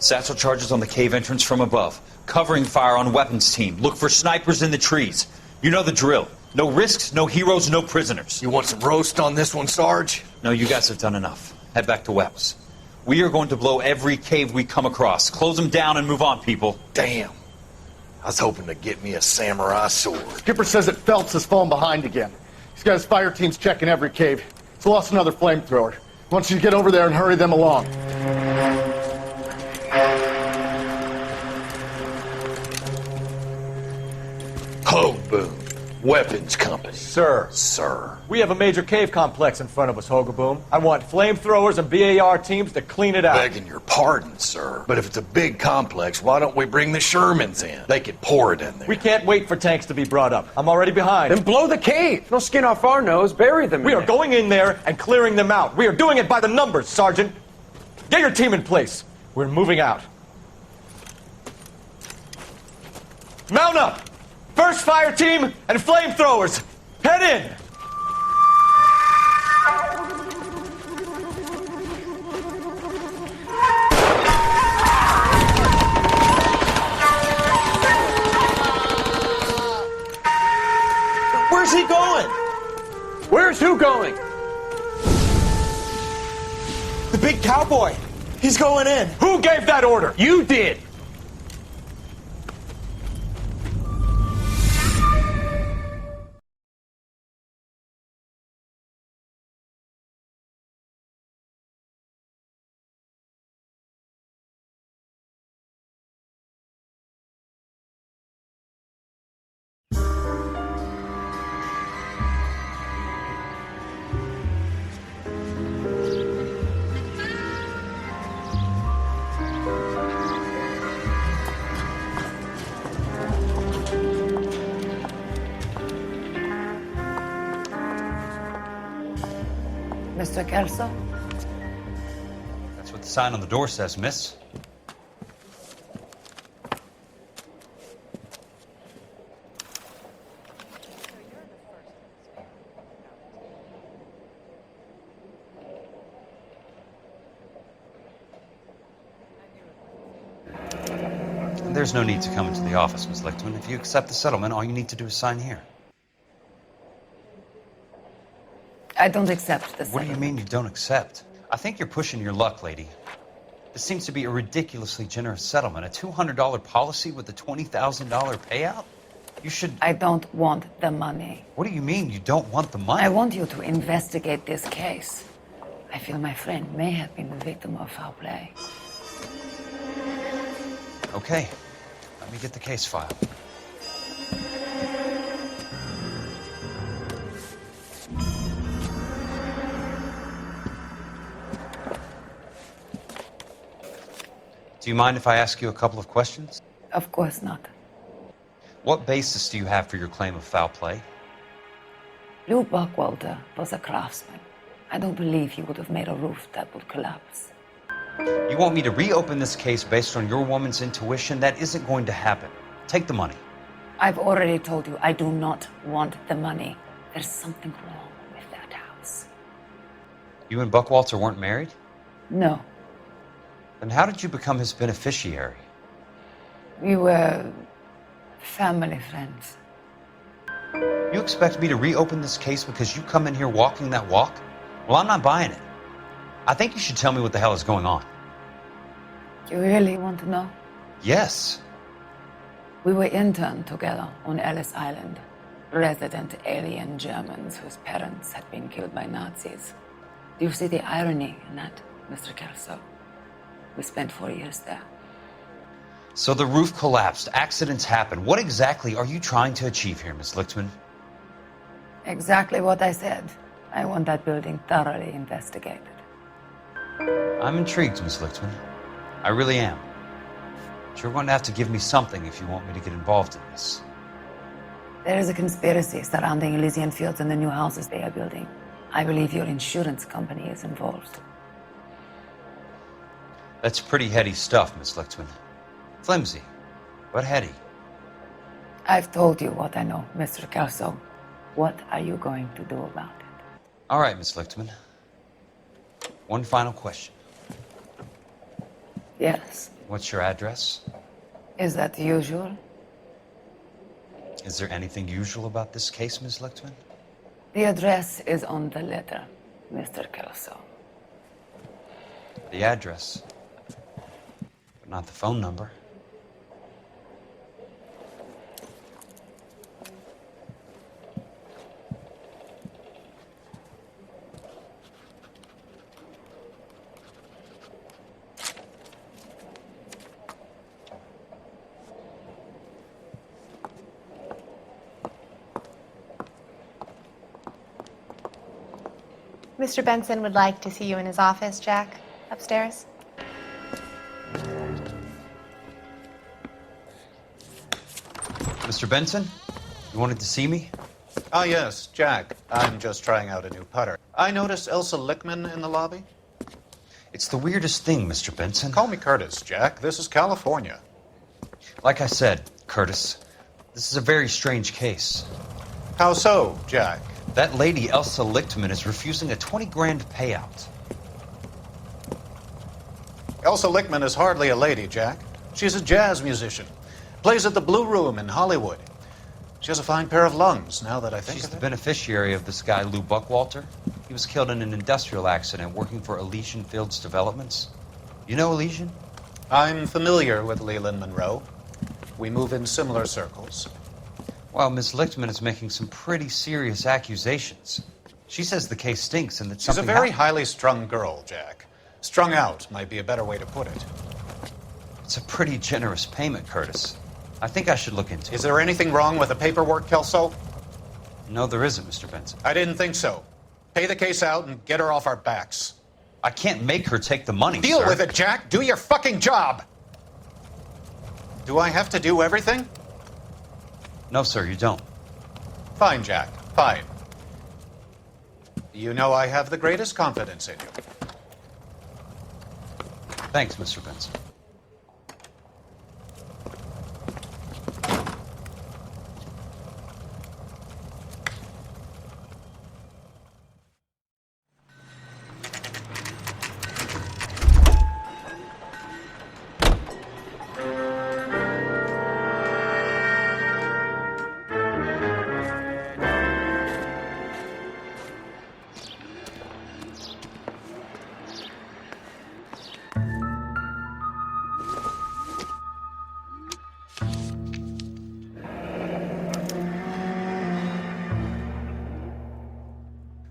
Satchel charges on the cave entrance from above. Covering fire on weapons team. Look for snipers in the trees. You know the drill. No risks, no heroes, no prisoners. You want some roast on this one, Sarge? No, you guys have done enough. Head back to Webb's. We are going to blow every cave we come across. Close them down and move on, people. Damn. I was hoping to get me a samurai sword. Skipper says that Phelps has fallen behind again. He's got his fire teams checking every cave. He's lost another flamethrower. He wants you to get over there and hurry them along. Ho, boom. Weapons company. Sir. Sir. We have a major cave complex in front of us, Hogaboom. I want flamethrowers and BAR teams to clean it out. Begging your pardon, sir. But if it's a big complex, why don't we bring the Shermans in? They could pour it in there. We can't wait for tanks to be brought up. I'm already behind. Then blow the cave. No skin off our nose. Bury them. We are going in there and clearing them out. We are doing it by the numbers, Sergeant. Get your team in place. We're moving out. Mount up! First fire team and flamethrowers! Head in! Where's he going? Where's who going? The big cowboy. He's going in. Who gave that order? You did. Mr. Kelso? That's what the sign on the door says, miss. There's no need to come into the office, Miss Lichtman. If you accept the settlement, all you need to do is sign here. I don't accept this. What do you mean you don't accept? I think you're pushing your luck, lady. This seems to be a ridiculously generous settlement. A $200 policy with a $20,000 payout? You should... I don't want the money. What do you mean you don't want the money? I want you to investigate this case. I feel my friend may have been the victim of foul play. Okay. Let me get the case file. Do you mind if I ask you a couple of questions? Of course not. What basis do you have for your claim of foul play? Lou Buckwalter was a craftsman. I don't believe he would have made a roof that would collapse. You want me to reopen this case based on your woman's intuition? That isn't going to happen. Take the money. I've already told you I do not want the money. There's something wrong with that house. You and Buckwalter weren't married? No. Then how did you become his beneficiary? We were family friends. You expect me to reopen this case because you come in here walking that walk? Well, I'm not buying it. I think you should tell me what the hell is going on. You really want to know? Yes. We were interned together on Ellis Island. Resident alien Germans whose parents had been killed by Nazis. Do you see the irony in that, Mr. Kelso? We spent 4 years there. So the roof collapsed, accidents happen. What exactly are you trying to achieve here, Miss Lichtman? Exactly what I said. I want that building thoroughly investigated. I'm intrigued, Miss Lichtman. I really am. But you're going to have to give me something if you want me to get involved in this. There is a conspiracy surrounding Elysian Fields and the new houses they are building. I believe your insurance company is involved. That's pretty heady stuff, Miss Lichtman. Flimsy, but heady. I've told you what I know, Mr. Kelso. What are you going to do about it? All right, Miss Lichtman. One final question. Yes. What's your address? Is that usual? Is there anything usual about this case, Ms. Lichtman? The address is on the letter, Mr. Kelso. The address, but not the phone number. Mr. Benson would like to see you in his office, Jack. Upstairs. Mr. Benson, you wanted to see me? Ah, yes, Jack. I'm just trying out a new putter. I noticed Elsa Lichtman in the lobby. It's the weirdest thing, Mr. Benson. Call me Curtis, Jack. This is California. Like I said, Curtis, this is a very strange case. How so, Jack? That lady, Elsa Lichtman, is refusing a 20 grand payout. Elsa Lichtman is hardly a lady, Jack. She's a jazz musician. Plays at the Blue Room in Hollywood. She has a fine pair of lungs, now that I think She's of the it. beneficiary of this guy, Lou Buckwalter. He was killed in an industrial accident working for Elysian Fields Developments. You know Elysian? I'm familiar with Leland Monroe. We move in similar circles. Well, Miss Lichtman is making some pretty serious accusations. She says the case stinks and that She's a something very happened. highly strung girl, Jack. Strung out might be a better way to put it. It's a pretty generous payment, Curtis. I think I should look into it. Is there anything wrong with the paperwork, Kelso? No, there isn't, Mr. Benson. I didn't think so. Pay the case out and get her off our backs. I can't make her take the money, Deal sir. with it, Jack. Do your fucking job. Do I have to do everything? No, sir, you don't. Fine, Jack. Fine. You know I have the greatest confidence in you. Thanks, Mr. Benson.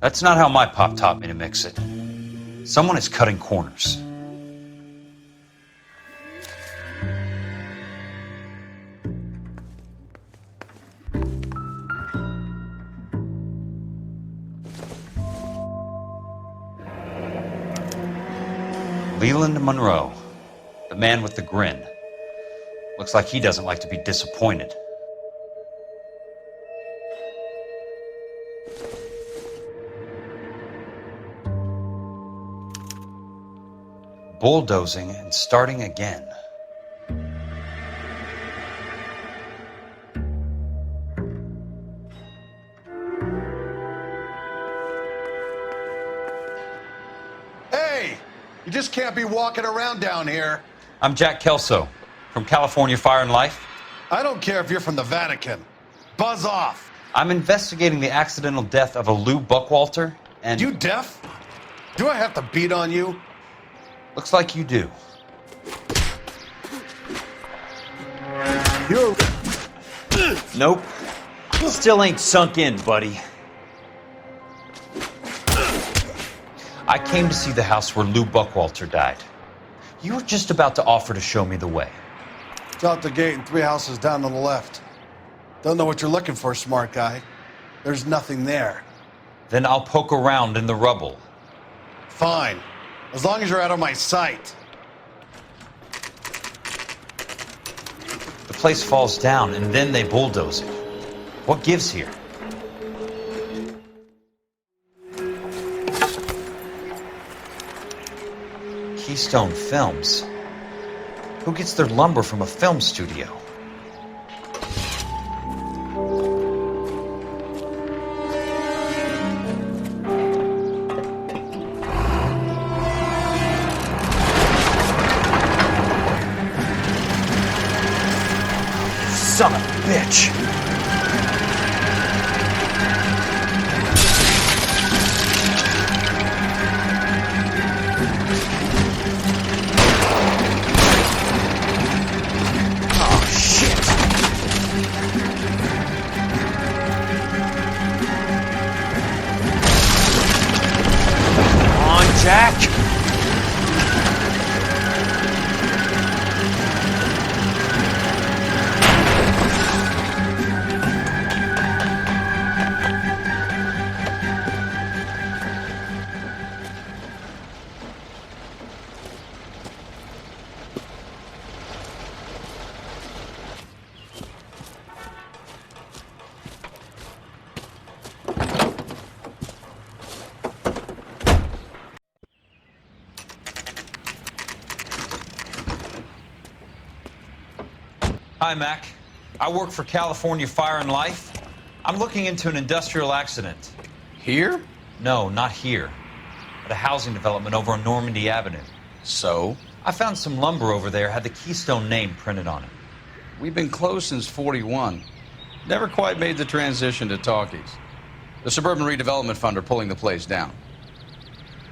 That's not how my pop taught me to mix it. Someone is cutting corners. Leland Monroe, the man with the grin. Looks like he doesn't like to be disappointed. Bulldozing and starting again. Hey! You just can't be walking around down here. I'm Jack Kelso from California Fire and Life. I don't care if you're from the Vatican. Buzz off. I'm investigating the accidental death of a Lou Buckwalter, and You deaf? Do I have to beat on you? looks like you do. You're... Nope. Still ain't sunk in, buddy. I came to see the house where Lou Buckwalter died. You were just about to offer to show me the way. It's out the gate and 3 houses down on the left. Don't know what you're looking for, smart guy. There's nothing there. Then I'll poke around in the rubble. Fine. As long as you're out of my sight. The place falls down, and then they bulldoze it. What gives here? Keystone Films. Who gets their lumber from a film studio? son of a bitch. Oh, shit. Come on, Jack. Hi, Mac. I work for California Fire and Life. I'm looking into an industrial accident. Here? No, not here. At a housing development over on Normandy Avenue. So? I found some lumber over there, had the Keystone name printed on it. We've been closed since '41. Never quite made the transition to talkies. The Suburban Redevelopment Fund are pulling the place down.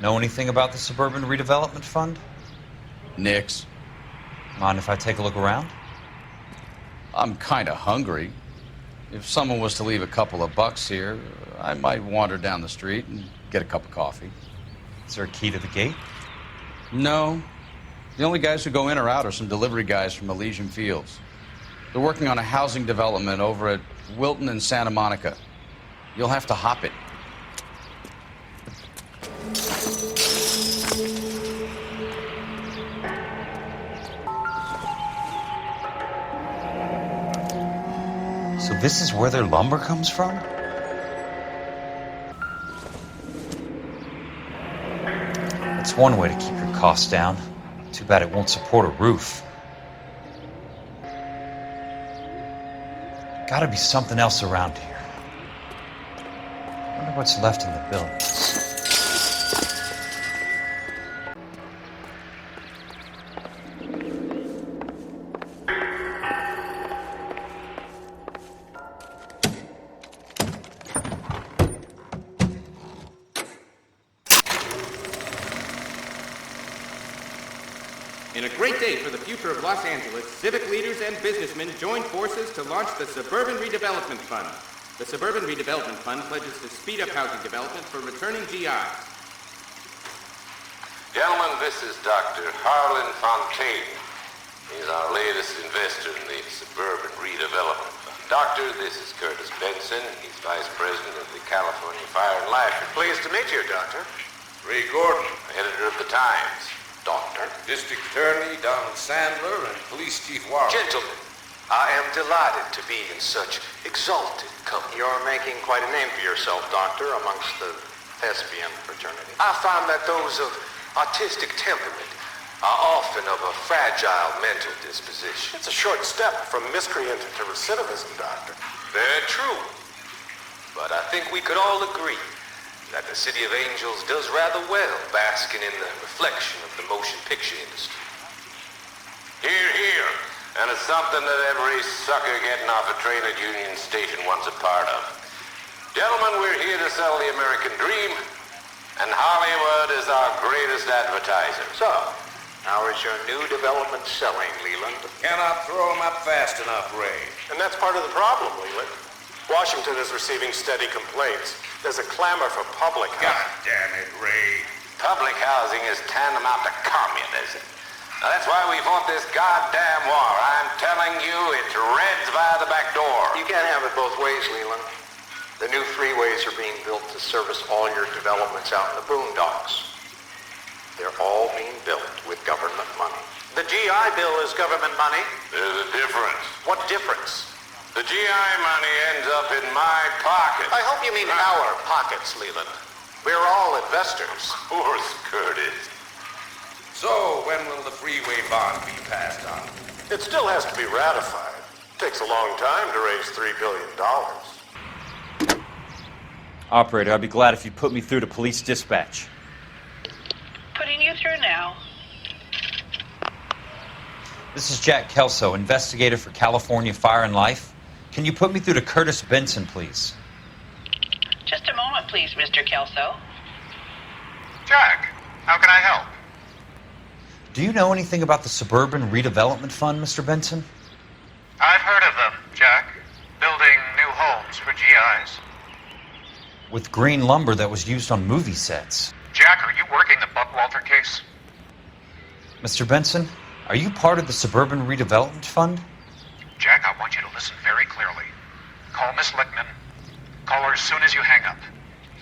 Know anything about the Suburban Redevelopment Fund? Nix. Mind if I take a look around? I'm kind of hungry. If someone was to leave a couple of bucks here, I might wander down the street and get a cup of coffee. Is there a key to the gate? No. The only guys who go in or out are some delivery guys from Elysian Fields. They're working on a housing development over at Wilton and Santa Monica. You'll have to hop it. So this is where their lumber comes from? That's one way to keep your costs down. Too bad it won't support a roof. Gotta be something else around here. Wonder what's left in the buildings. In a great day for the future of Los Angeles, civic leaders and businessmen joined forces to launch the Suburban Redevelopment Fund. The Suburban Redevelopment Fund pledges to speed up housing development for returning GIs. Gentlemen, this is Dr. Harlan Fontaine. He's our latest investor in the Suburban Redevelopment Fund. Doctor, this is Curtis Benson. He's Vice President of the California Fire and Life. Pleased to meet you, Doctor. Ray Gordon, editor of the Times. Doctor. District Attorney Donald Sandler and Police Chief Warren. Gentlemen, I am delighted to be in such exalted company. You're making quite a name for yourself, Doctor, amongst the thespian fraternity. I find that those of artistic temperament are often of a fragile mental disposition. It's a short step from miscreant to recidivism, Doctor. Very true. But I think we could all agree that the City of Angels does rather well basking in the reflection of the motion picture industry. Hear, hear. And it's something that every sucker getting off a train at Union Station wants a part of. Gentlemen, we're here to sell the American dream, and Hollywood is our greatest advertiser. So, how is your new development selling, Leland? Cannot throw them up fast enough, Ray. And that's part of the problem, Leland. Washington is receiving steady complaints. There's a clamor for public housing. God damn it, Ray. Public housing is tantamount to communism. Now, that's why we fought this goddamn war. I'm telling you, it's Reds via the back door. You can't have it both ways, Leland. The new freeways are being built to service all your developments out in the boondocks. They're all being built with government money. The GI Bill is government money. There's a difference. What difference? The GI money ends up in my pocket. I hope you mean our pockets, Leland. We're all investors. Of course, Curtis. So, when will the freeway bond be passed on? It still has to be ratified. Takes a long time to raise $3 billion. Operator, I'd be glad if you'd put me through to police dispatch. Putting you through now. This is Jack Kelso, investigator for California Fire and Life. Can you put me through to Curtis Benson, please? Just a moment, please, Mr. Kelso. Jack, how can I help? Do you know anything about the Suburban Redevelopment Fund, Mr. Benson? I've heard of them, Jack. Building new homes for GIs. With green lumber that was used on movie sets. Jack, are you working the Buckwalter case? Mr. Benson, are you part of the Suburban Redevelopment Fund? Jack, I want you to listen very clearly. Call Miss Lichtman. Call her as soon as you hang up.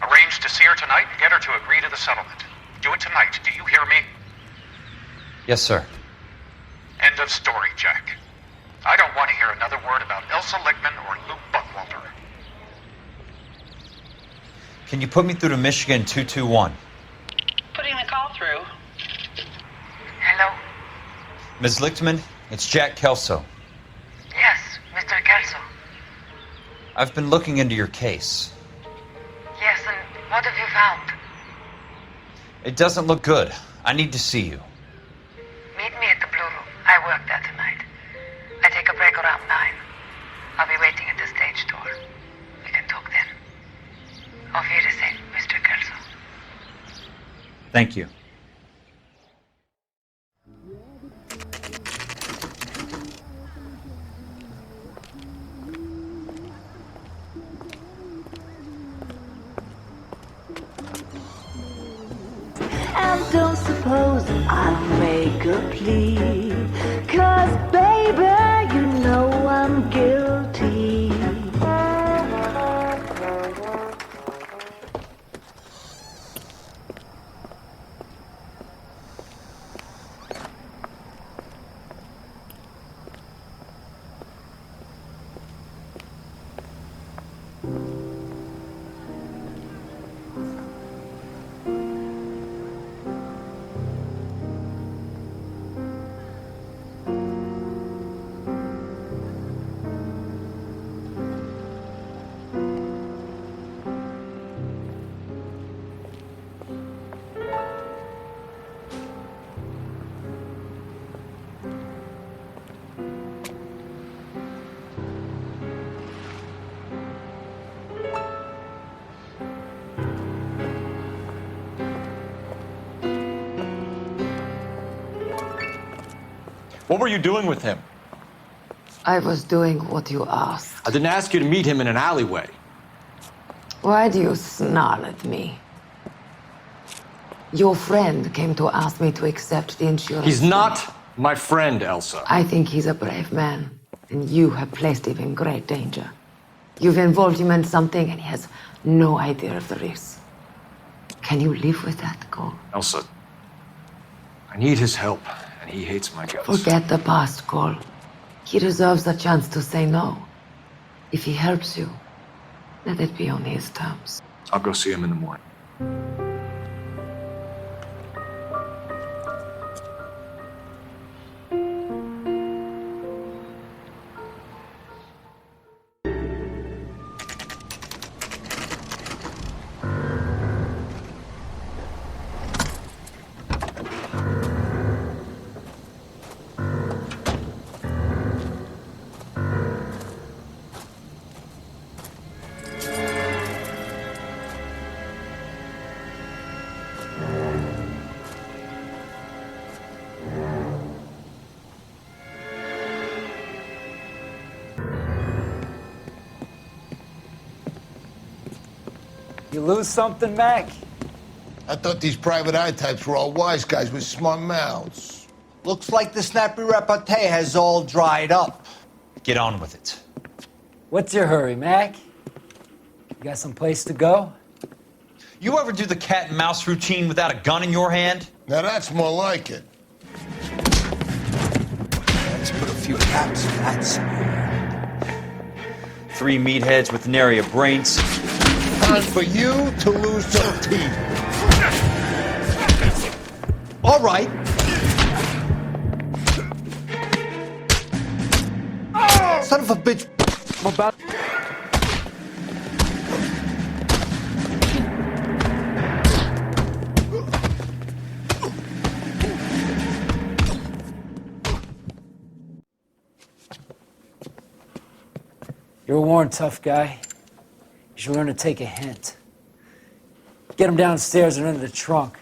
Arrange to see her tonight and get her to agree to the settlement. Do it tonight. Do you hear me? Yes, sir. End of story, Jack. I don't want to hear another word about Elsa Lichtman or Luke Buckwalter. Can you put me through to Michigan 221? Putting the call through. Hello? Ms. Lichtman, it's Jack Kelso. Yes, Mr. Kelso. I've been looking into your case. Yes, and what have you found? It doesn't look good. I need to see you. Meet me at the Blue Room. I work there tonight. I take a break around 9. I'll be waiting at the stage door. We can talk then. Auf Wiedersehen, Mr. Kelso. Thank you. And don't suppose I'll make a plea, 'cause baby, you know I'm guilty. What were you doing with him? I was doing what you asked. I didn't ask you to meet him in an alleyway. Why do you snarl at me? Your friend came to ask me to accept the insurance. He's not my friend, Elsa. I think he's a brave man, and you have placed him in great danger. You've involved him in something, and he has no idea of the risk. Can you live with that, Cole? Elsa, I need his help, and he hates my guts. Forget the past, Cole. He deserves a chance to say no. If he helps you, let it be on his terms. I'll go see him in the morning. You lose something, Mac? I thought these private eye types were all wise guys with smart mouths. Looks like the snappy repartee has all dried up. Get on with it. What's your hurry, Mac? You got some place to go? You ever do the cat and mouse routine without a gun in your hand? Now that's more like it. Let's put a few caps in that smear. 3 meatheads with nary a brains. Time for you to lose some teeth. All right. Son of a bitch. I'm about... You're a worn, tough guy. You should learn to take a hint. Get him downstairs and into the trunk.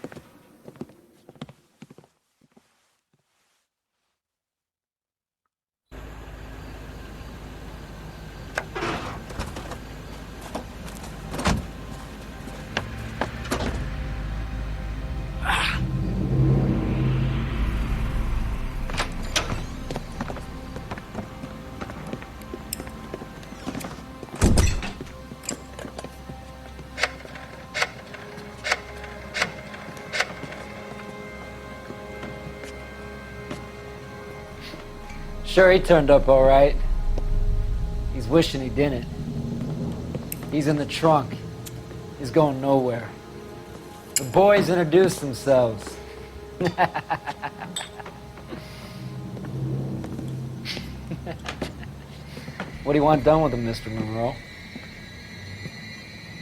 Sure, he turned up all right. He's wishing he didn't. He's in the trunk. He's going nowhere. The boys introduced themselves. What do you want done with him, Mr. Monroe?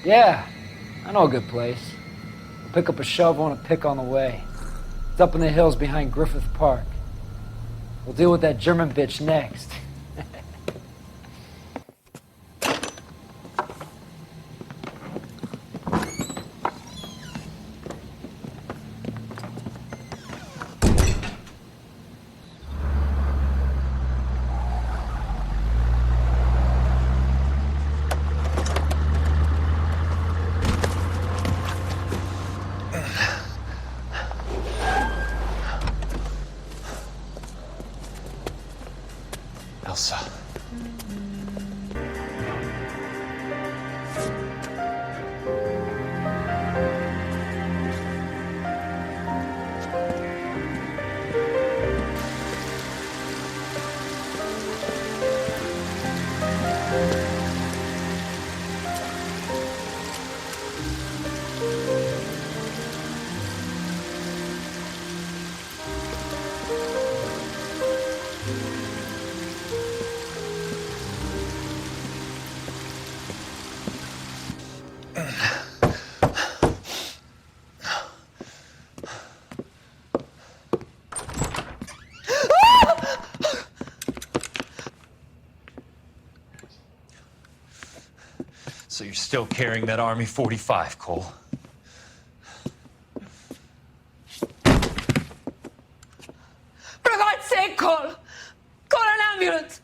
Yeah, I know a good place. We'll pick up a shovel and a pick on the way. It's up in the hills behind Griffith Park. We'll deal with that German bitch next. Elsa. So you're still carrying that Army 45, Cole? For God's sake, Cole! Call an ambulance!